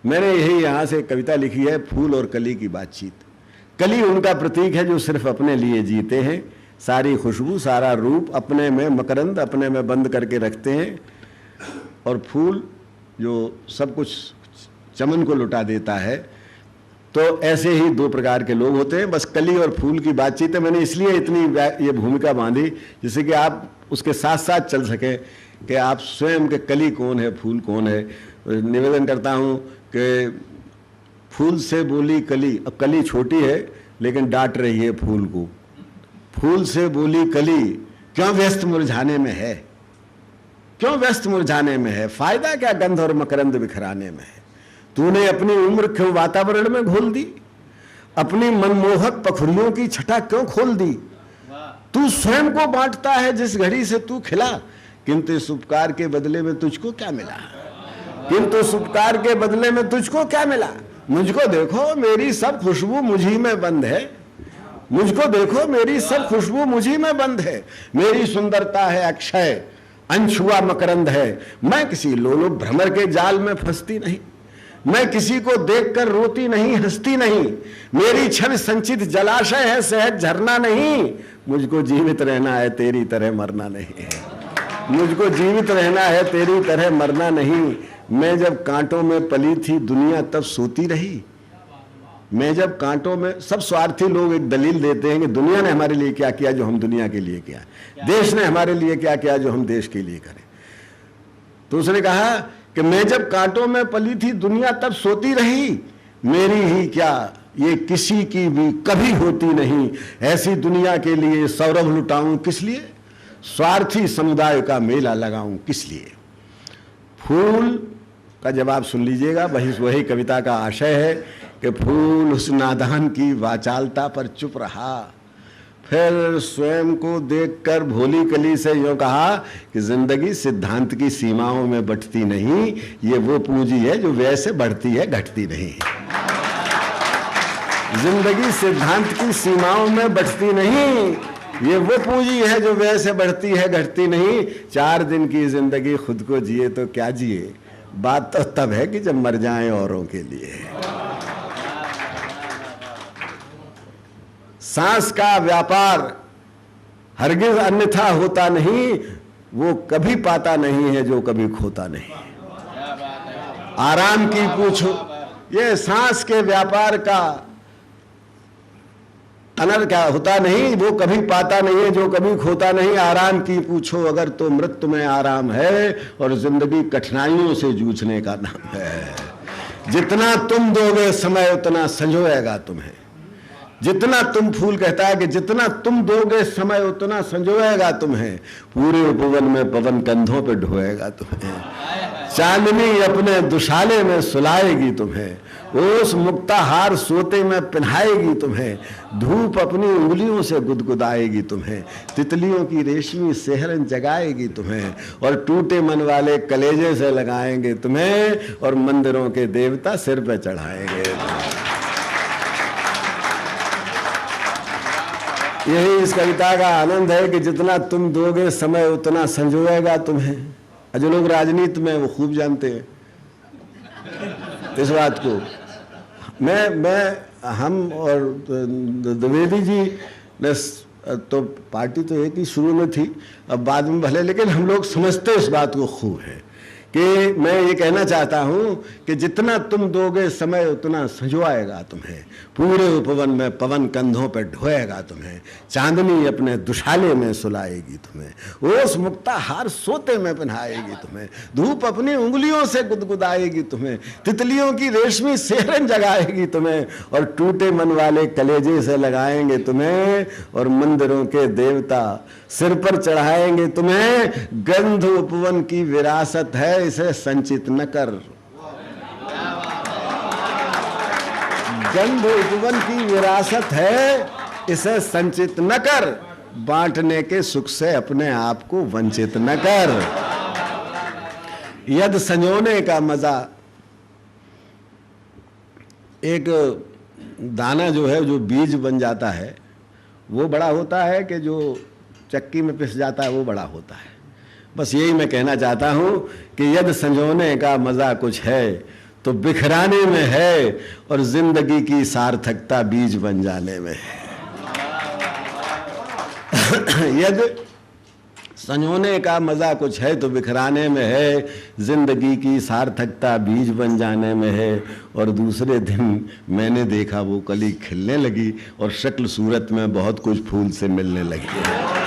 मैंने यही यहाँ से कविता लिखी है, फूल और कली की बातचीत। कली उनका प्रतीक है जो सिर्फ अपने लिए जीते हैं, सारी खुशबू सारा रूप अपने में, मकरंद अपने में बंद करके रखते हैं, और फूल जो सब कुछ चमन को लुटा देता है। तो ऐसे ही दो प्रकार के लोग होते हैं। बस कली और फूल की बातचीत है। मैंने इसलिए इतनी ये भूमिका बांधी जिससे कि आप उसके साथ साथ चल सकें कि आप स्वयं के कली कौन है, फूल कौन है। निवेदन करता हूँ कि फूल से बोली कली, अब कली छोटी है लेकिन डांट रही है फूल को। फूल से बोली कली, क्यों व्यस्त मुरझाने में है, क्यों व्यस्त मुरझाने में है, फायदा क्या गंध और मकरंद बिखराने में है। तूने अपनी उम्र क्यों वातावरण में घोल दी, अपनी मनमोहक पखुड़ियों की छटा क्यों खोल दी। तू स्वयं को बांटता है जिस घड़ी से तू खिला, किंतु इस उपकार के बदले में तुझको क्या मिला, किंतु इस उपकार के बदले में तुझको क्या मिला। मुझको देखो मेरी सब खुशबू मुझी में बंद है, मुझको देखो मेरी सब खुशबू मुझी में बंद है। मेरी सुंदरता है अक्षय, अनछुआ मकरंद है। मैं किसी लोलुप भ्रमर के जाल में फंसती नहीं, मैं किसी को देखकर रोती नहीं, हंसती नहीं। मेरी छवि संचित जलाशय है, सहज झरना नहीं। मुझको जीवित रहना है, तेरी तरह मरना नहीं। मुझको जीवित रहना है, तेरी तरह मरना नहीं। मैं जब कांटों में पली थी दुनिया तब सोती रही। मैं जब कांटों में, सब स्वार्थी लोग एक दलील देते हैं कि दुनिया ने हमारे लिए क्या किया जो हम दुनिया के लिए किया, देश ने हमारे लिए क्या किया जो हम देश के लिए करें। तो उसने कहा कि मैं जब कांटों में पली थी दुनिया तब सोती रही। मेरी ही क्या ये किसी की भी कभी होती नहीं। ऐसी दुनिया के लिए सौरभ लुटाऊं किस लिए, स्वार्थी समुदाय का मेला लगाऊं किस लिए। फूल का जवाब सुन लीजिएगा। वही कविता का आशय है कि फूल उस नादान की वाचालता पर चुप रहा, फिर स्वयं को देखकर भोली कली से यूं कहा कि जिंदगी सिद्धांत की सीमाओं में बंटती नहीं, ये वो पूंजी है जो व्यय से बढ़ती है, घटती नहीं। जिंदगी सिद्धांत की सीमाओं में बंटती नहीं, ये वो पूंजी है जो व्यय से बढ़ती है, घटती नहीं। 4 दिन की जिंदगी खुद को जिए तो क्या जिए, बात तो तब है कि जब मर जाएं औरों के लिए। सांस का व्यापार हरगिज अन्यथा होता नहीं, वो कभी पाता नहीं है जो कभी खोता नहीं। आराम की पूछो, ये सांस के व्यापार का अनर क्या होता नहीं, वो कभी पाता नहीं है जो कभी खोता नहीं। आराम की पूछो अगर तो मृत्यु में आराम है, और जिंदगी कठिनाइयों से जूझने का नाम है। जितना तुम दोगे समय उतना संजोएगा तुम्हें। जितना तुम, फूल कहता है कि जितना तुम दोगे समय उतना संजोएगा तुम्हें। पूरे उपवन में पवन कंधों पे ढोएगा तुम्हें। चांदनी अपने दुशाले में सुलाएगी तुम्हें, ओस मुक्ताहार सोते में पहनाएगी तुम्हें। धूप अपनी उंगलियों से गुदगुदाएगी तुम्हें, तितलियों की रेशमी सेहरन जगाएगी तुम्हें। और टूटे मन वाले कलेजे से लगाएंगे तुम्हें, और मंदिरों के देवता सिर पे चढ़ाएंगे। यही इस कविता का आनंद है कि जितना तुम दोगे समय उतना संजोएगा तुम्हें। जो लोग राजनीति में वो खूब जानते हैं इस बात को। हम और द्विवेदी जी ने तो पार्टी तो एक ही शुरू में थी, अब बाद में भले, लेकिन हम लोग समझते इस बात को खूब है कि मैं ये कहना चाहता हूं कि जितना तुम दोगे समय उतना संजोएगा तुम्हें। पूरे उपवन में पवन कंधों पर ढोएगा तुम्हें, चांदनी अपने दुशाले में सुलाएगी तुम्हें, ओस मुक्ताहार सोते में पहनाएगी तुम्हें। धूप अपनी उंगलियों से गुदगुदाएगी तुम्हें, तितलियों की रेशमी सेहरन जगाएगी तुम्हें। और टूटे मन वाले कलेजे से लगाएंगे तुम्हें, और मंदिरों के देवता सिर पर चढ़ाएंगे तुम्हें। गंध उपवन की विरासत है, इसे संचित न कर। गंध उपवन की विरासत है, इसे संचित न कर। बांटने के सुख से अपने आप को वंचित न कर। यद संजोने का मजा, एक दाना जो है, जो बीज बन जाता है, वो बड़ा होता है कि जो चक्की में पिस जाता है वो बड़ा होता है। बस यही मैं कहना चाहता हूं कि यदि संजोने का मजा कुछ है तो बिखराने में है, और जिंदगी की सार्थकता बीज बन जाने में है। यदि संजोने का मजा कुछ है तो बिखराने में है, जिंदगी की सार्थकता बीज बन जाने में है। और दूसरे दिन मैंने देखा वो कली खिलने लगी और शक्ल सूरत में बहुत कुछ फूल से मिलने लगी।